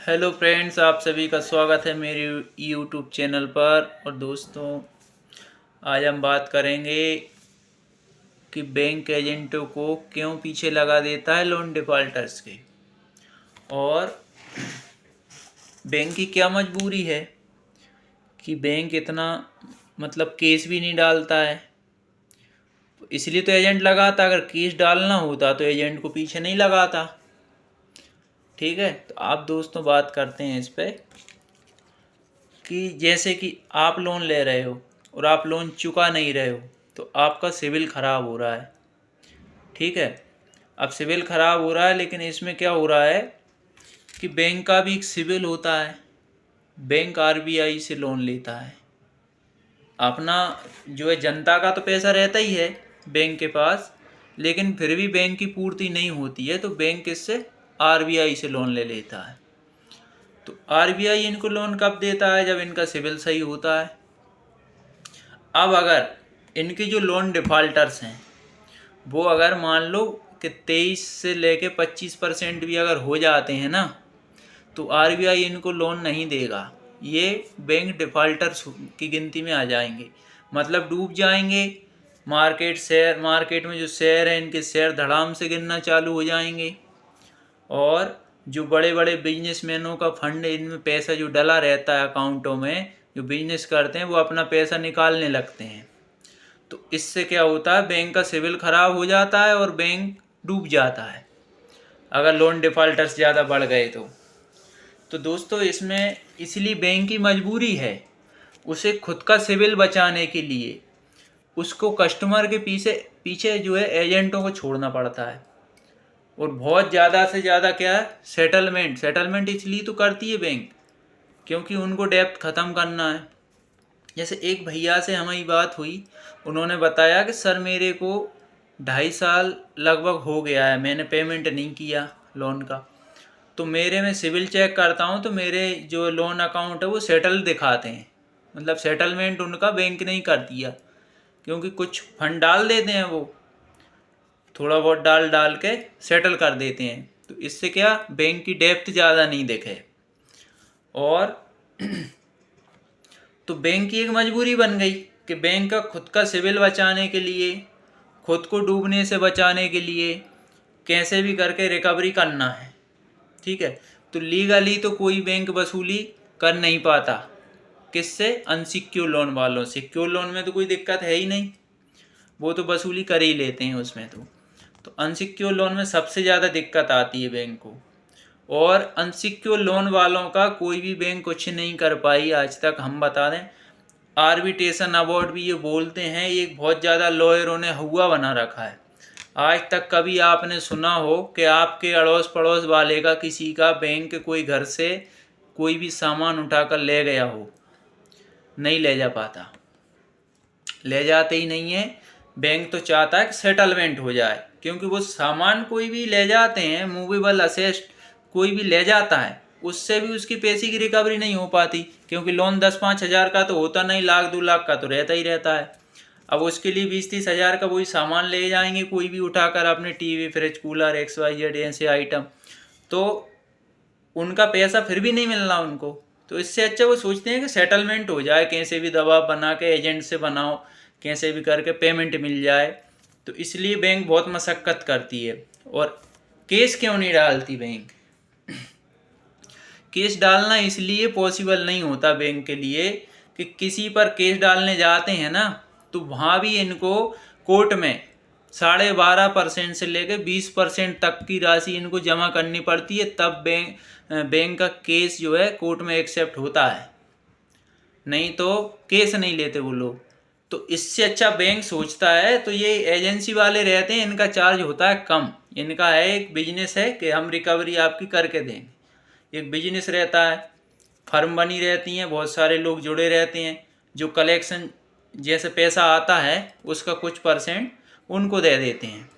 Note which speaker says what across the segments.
Speaker 1: Hello friends, आप सभी का स्वागत है मेरे यूट्यूब चैनल पर। और दोस्तों, आज हम बात करेंगे कि बैंक एजेंटों को क्यों पीछे लगा देता है लोन डिफ़ॉल्टर्स के, और बैंक की क्या मजबूरी है कि बैंक इतना केस भी नहीं डालता है। इसलिए तो एजेंट लगाता, अगर केस डालना होता तो एजेंट को पीछे नहीं लगाता। ठीक है, तो आप दोस्तों बात करते हैं इस पर कि जैसे कि आप लोन ले रहे हो और आप लोन चुका नहीं रहे हो तो आपका सिविल ख़राब हो रहा है। ठीक है, अब सिविल ख़राब हो रहा है, लेकिन इसमें क्या हो रहा है कि बैंक का भी एक सिविल होता है। बैंक आरबीआई से लोन लेता है। अपना जो है जनता का तो पैसा रहता ही है बैंक के पास, लेकिन फिर भी बैंक की पूर्ति नहीं होती है तो बैंक इससे आरबीआई से लोन ले लेता है। तो आरबीआई इनको लोन कब देता है? जब इनका सिविल सही होता है। अब अगर इनके जो लोन डिफ़ॉल्टर्स हैं वो अगर मान लो कि 23 से लेके 25% भी अगर हो जाते हैं ना, तो आरबीआई इनको लोन नहीं देगा। ये बैंक डिफ़ॉल्टर्स की गिनती में आ जाएंगे, मतलब डूब जाएंगे। मार्केट में जो शेयर हैं इनके शेयर धड़ाम से गिरना चालू हो जाएंगे, और जो बड़े बड़े बिजनेसमैनों का फंड, इनमें पैसा जो डला रहता है अकाउंटों में, जो बिजनेस करते हैं वो अपना पैसा निकालने लगते हैं। तो इससे क्या होता है, बैंक का सिविल ख़राब हो जाता है और बैंक डूब जाता है अगर लोन डिफ़ॉल्टर्स ज़्यादा बढ़ गए तो दोस्तों, इसमें इसलिए बैंक की मजबूरी है, उसे खुद का सिविल बचाने के लिए उसको कस्टमर के पीछे पीछे जो है एजेंटों को छोड़ना पड़ता है। और बहुत ज़्यादा से ज़्यादा क्या है, सेटलमेंट इसलिए तो करती है बैंक क्योंकि उनको डेब्ट ख़त्म करना है। जैसे एक भैया से हमारी बात हुई, उन्होंने बताया कि सर मेरे को 2.5 साल लगभग हो गया है, मैंने पेमेंट नहीं किया लोन का। तो मेरे में सिविल चेक करता हूँ तो मेरे जो लोन अकाउंट है वो सेटल दिखाते हैं, मतलब सेटलमेंट उनका बैंक नहीं कर दिया, क्योंकि कुछ फंड डाल देते हैं, वो थोड़ा बहुत डाल डाल के सेटल कर देते हैं। तो इससे क्या, बैंक की डेप्थ ज़्यादा नहीं दिखे। और तो बैंक की एक मजबूरी बन गई कि बैंक का खुद का सिविल बचाने के लिए, खुद को डूबने से बचाने के लिए कैसे भी करके रिकवरी करना है। ठीक है, तो लीगली तो कोई बैंक वसूली कर नहीं पाता। किससे? अनसिक्योर लोन वालों। सिक्योर लोन में तो कोई दिक्कत है ही नहीं, वो तो वसूली कर ही लेते हैं उसमें। तो अनसिक्योर लोन में सबसे ज़्यादा दिक्कत आती है बैंक को, और अनसिक्योर लोन वालों का कोई भी बैंक कुछ नहीं कर पाई आज तक। हम बता दें, आर्बिट्रेशन अवार्ड भी ये बोलते हैं, एक बहुत ज़्यादा लॉयरों ने हुआ बना रखा है। आज तक कभी आपने सुना हो कि आपके अड़ोस पड़ोस वाले का, किसी का बैंक कोई घर से कोई भी सामान उठाकर ले गया हो? नहीं ले जा पाता, ले जाते ही नहीं है। बैंक तो चाहता है कि सेटलमेंट हो जाए, क्योंकि वो सामान कोई भी ले जाते हैं, मूवेबल असेट कोई भी ले जाता है, उससे भी उसकी पैसे की रिकवरी नहीं हो पाती, क्योंकि लोन 10-5 हज़ार का तो होता नहीं, 1-2 लाख का तो रहता ही रहता है। अब उसके लिए 20-30 हज़ार का वही सामान ले जाएंगे कोई भी उठाकर, अपने टीवी, फ्रिज, कूलर, XYZ ऐसे आइटम, तो उनका पैसा फिर भी नहीं मिलना उनको। तो इससे अच्छा वो सोचते हैं कि सेटलमेंट हो जाए, कैसे भी दबाव बना के एजेंट से बनाओ, कैसे भी करके पेमेंट मिल जाए। तो इसलिए बैंक बहुत मशक्क़त करती है। और केस क्यों नहीं डालती बैंक? केस डालना इसलिए पॉसिबल नहीं होता बैंक के लिए कि किसी पर केस डालने जाते हैं ना, तो वहाँ भी इनको कोर्ट में 12.5% से लेकर 20% तक की राशि इनको जमा करनी पड़ती है, तब बैंक का केस जो है कोर्ट में एक्सेप्ट होता है, नहीं तो केस नहीं लेते वो लोग। तो इससे अच्छा बैंक सोचता है, तो ये एजेंसी वाले रहते हैं, इनका चार्ज होता है कम। इनका है, एक बिजनेस है कि हम रिकवरी आपकी करके देंगे। एक बिजनेस रहता है, फर्म बनी रहती हैं, बहुत सारे लोग जुड़े रहते हैं, जो कलेक्शन जैसे पैसा आता है उसका कुछ परसेंट उनको दे देते हैं।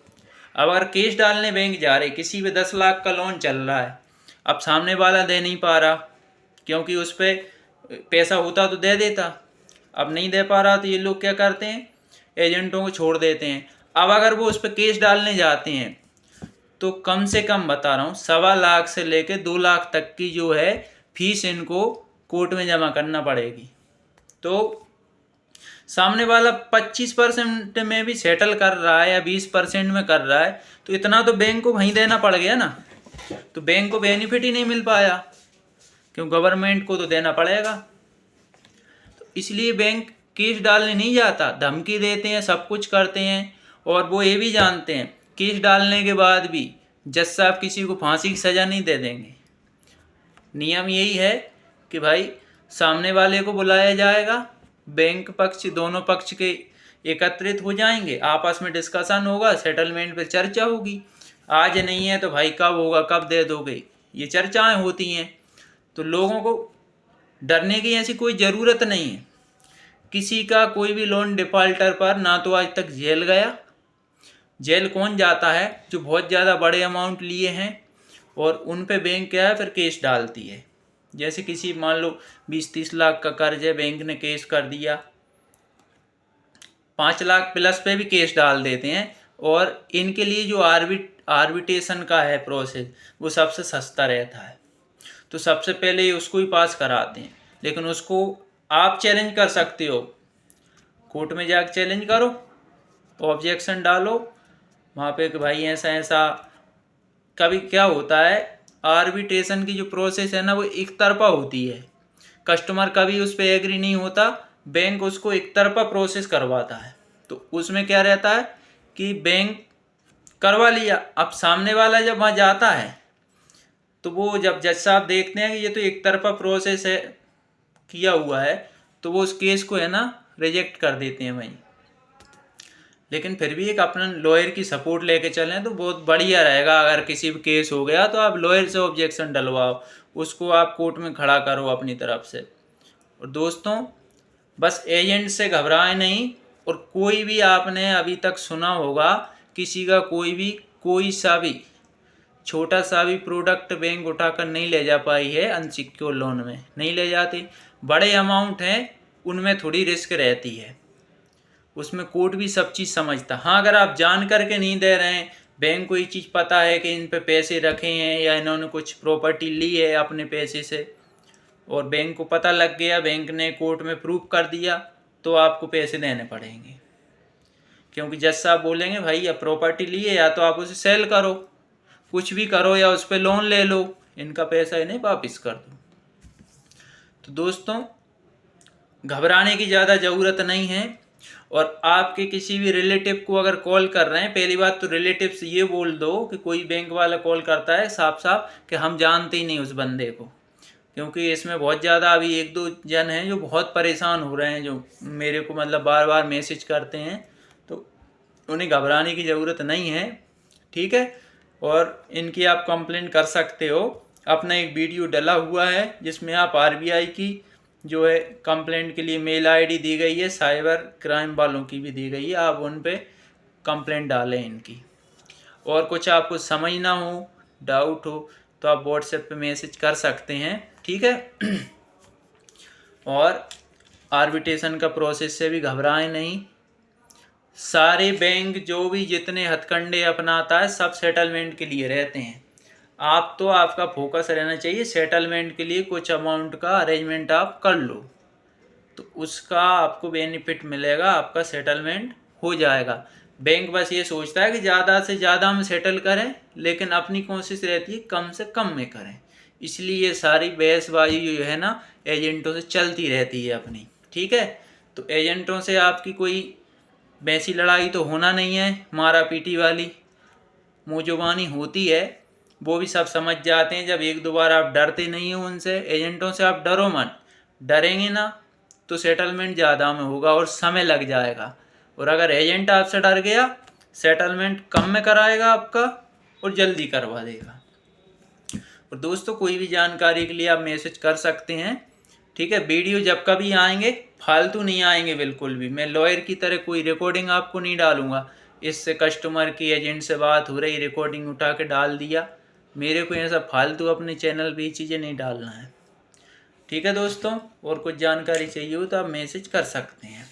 Speaker 1: अब अगर केस डालने बैंक जा रहे, किसी पे 10 लाख का लोन चल रहा है, अब सामने वाला दे नहीं पा रहा, क्योंकि उस पर पैसा होता तो दे देता, अब नहीं दे पा रहा, तो ये लोग क्या करते हैं, एजेंटों को छोड़ देते हैं। अब अगर वो उस पर केस डालने जाते हैं तो कम से कम बता रहा हूँ 1.25 लाख से लेके 2 लाख तक की जो है फीस इनको कोर्ट में जमा करना पड़ेगी। तो सामने वाला 25% में भी सेटल कर रहा है या 20% में कर रहा है, तो इतना तो बैंक को वहीं देना पड़ गया ना, तो बैंक को बेनिफिट ही नहीं मिल पाया, क्यों गवर्नमेंट को तो देना पड़ेगा। तो इसलिए बैंक केस डालने नहीं जाता, धमकी देते हैं, सब कुछ करते हैं, और वो ये भी जानते हैं केस डालने के बाद भी जज साहब किसी को फांसी की सज़ा नहीं दे देंगे। नियम यही है कि भाई सामने वाले को बुलाया जाएगा, बैंक पक्ष दोनों पक्ष के एकत्रित हो जाएंगे, आपस में डिस्कशन होगा, सेटलमेंट पे चर्चा होगी। आज नहीं है तो भाई कब होगा, कब दे दोगे, ये चर्चाएं होती हैं। तो लोगों को डरने की ऐसी कोई ज़रूरत नहीं है। किसी का कोई भी लोन डिफ़ॉल्टर पर ना तो आज तक जेल गया। जेल कौन जाता है? जो बहुत ज़्यादा बड़े अमाउंट लिए हैं और उन पे बैंक क्या है फिर केस डालती है। जैसे किसी मान लो 20-30 लाख का कर्ज है, बैंक ने केस कर दिया, 5 लाख प्लस पे भी केस डाल देते हैं। और इनके लिए जो आर्बिट्रेशन का है प्रोसेस, वो सबसे सस्ता रहता है। तो सबसे पहले ये उसको ही पास कराते हैं, लेकिन उसको आप चैलेंज कर सकते हो, कोर्ट में जाकर चैलेंज करो, ऑब्जेक्शन डालो वहाँ पे कि भाई ऐसा ऐसा। कभी क्या होता है, आर्बिट्रेशन की जो प्रोसेस है ना वो एक तरफा होती है, कस्टमर कभी उस पर एग्री नहीं होता, बैंक उसको एक तरफा प्रोसेस करवाता है। तो उसमें क्या रहता है कि बैंक करवा लिया, अब सामने वाला जब वहाँ जाता है तो वो जब जज साहब देखते हैं कि ये तो एक तरफा प्रोसेस है किया हुआ है, तो वो उस केस को है ना रिजेक्ट कर देते हैं वहीं। लेकिन फिर भी एक अपना लॉयर की सपोर्ट लेके चलें तो बहुत बढ़िया रहेगा। अगर किसी भी केस हो गया तो आप लॉयर से ऑब्जेक्शन डलवाओ, उसको आप कोर्ट में खड़ा करो अपनी तरफ से। और दोस्तों बस एजेंट से घबराएं नहीं। और कोई भी आपने अभी तक सुना होगा किसी का कोई सा भी छोटा सा भी प्रोडक्ट बैंक उठाकर नहीं ले जा पाई है, अनसिक्योर लोन में नहीं ले जाती। बड़े अमाउंट हैं उनमें थोड़ी रिस्क रहती है, उसमें कोर्ट भी सब चीज़ समझता। हाँ, अगर आप जान करके नहीं दे रहे हैं, बैंक को ये चीज़ पता है कि इन पे पैसे रखे हैं या इन्होंने कुछ प्रॉपर्टी ली है अपने पैसे से, और बैंक को पता लग गया, बैंक ने कोर्ट में प्रूफ कर दिया, तो आपको पैसे देने पड़ेंगे। क्योंकि जज साहब बोलेंगे भाई अब प्रॉपर्टी ली है, या तो आप उसे सेल करो, कुछ भी करो, या उस पर लोन ले लो, इनका पैसा इन्हें वापस कर दो। तो दोस्तों घबराने की ज़्यादा ज़रूरत नहीं है। और आपके किसी भी रिलेटिव को अगर कॉल कर रहे हैं, पहली बात तो रिलेटिव से ये बोल दो कि कोई बैंक वाला कॉल करता है साफ साफ कि हम जानते ही नहीं उस बंदे को। क्योंकि इसमें बहुत ज़्यादा अभी 1-2 जन हैं जो बहुत परेशान हो रहे हैं, जो मेरे को मतलब बार बार मैसेज करते हैं, तो उन्हें घबराने की ज़रूरत नहीं है, ठीक है। और इनकी आप कंप्लेंट कर सकते हो। अपना एक वीडियो डला हुआ है जिसमें आप आरबीआई की जो है कंप्लेंट के लिए मेल आईडी दी गई है, साइबर क्राइम वालों की भी दी गई है, आप उन पे कंप्लेंट डालें इनकी। और कुछ आपको समझ ना हो, डाउट हो, तो आप व्हाट्सएप पे मैसेज कर सकते हैं, ठीक है। और आर्बिट्रेशन का प्रोसेस से भी घबराएं नहीं। सारे बैंक जो भी जितने हथकंडे अपनाता है सब सेटलमेंट के लिए रहते हैं। आप तो आपका फोकस रहना चाहिए सेटलमेंट के लिए, कुछ अमाउंट का अरेंजमेंट आप कर लो तो उसका आपको बेनिफिट मिलेगा, आपका सेटलमेंट हो जाएगा। बैंक बस ये सोचता है कि ज़्यादा से ज़्यादा हम सेटल करें, लेकिन अपनी कोशिश रहती है कम से कम में करें। इसलिए ये सारी बहसबाजी जो है ना एजेंटों से चलती रहती है अपनी, ठीक है। तो एजेंटों से आपकी कोई वैसी लड़ाई तो होना नहीं है, मारा पीटी वाली मुँहजुबानी होती है, वो भी सब समझ जाते हैं। जब 1-2 बार आप डरते नहीं हो उनसे, एजेंटों से आप डरो मत। डरेंगे ना तो सेटलमेंट ज़्यादा में होगा और समय लग जाएगा। और अगर एजेंट आपसे डर गया, सेटलमेंट कम में कराएगा आपका और जल्दी करवा देगा। और दोस्तों कोई भी जानकारी के लिए आप मैसेज कर सकते हैं, ठीक है। वीडियो जब कभी आएंगे फालतू नहीं आएंगे बिल्कुल भी। मैं लॉयर की तरह कोई रिकॉर्डिंग आपको नहीं डालूंगा, इससे कस्टमर की एजेंट से बात हो रही, रिकॉर्डिंग उठा के डाल दिया। मेरे को ऐसा फालतू अपने चैनल पे ये चीज़ें नहीं डालना है, ठीक है दोस्तों। और कुछ जानकारी चाहिए हो तो आप मैसेज कर सकते हैं।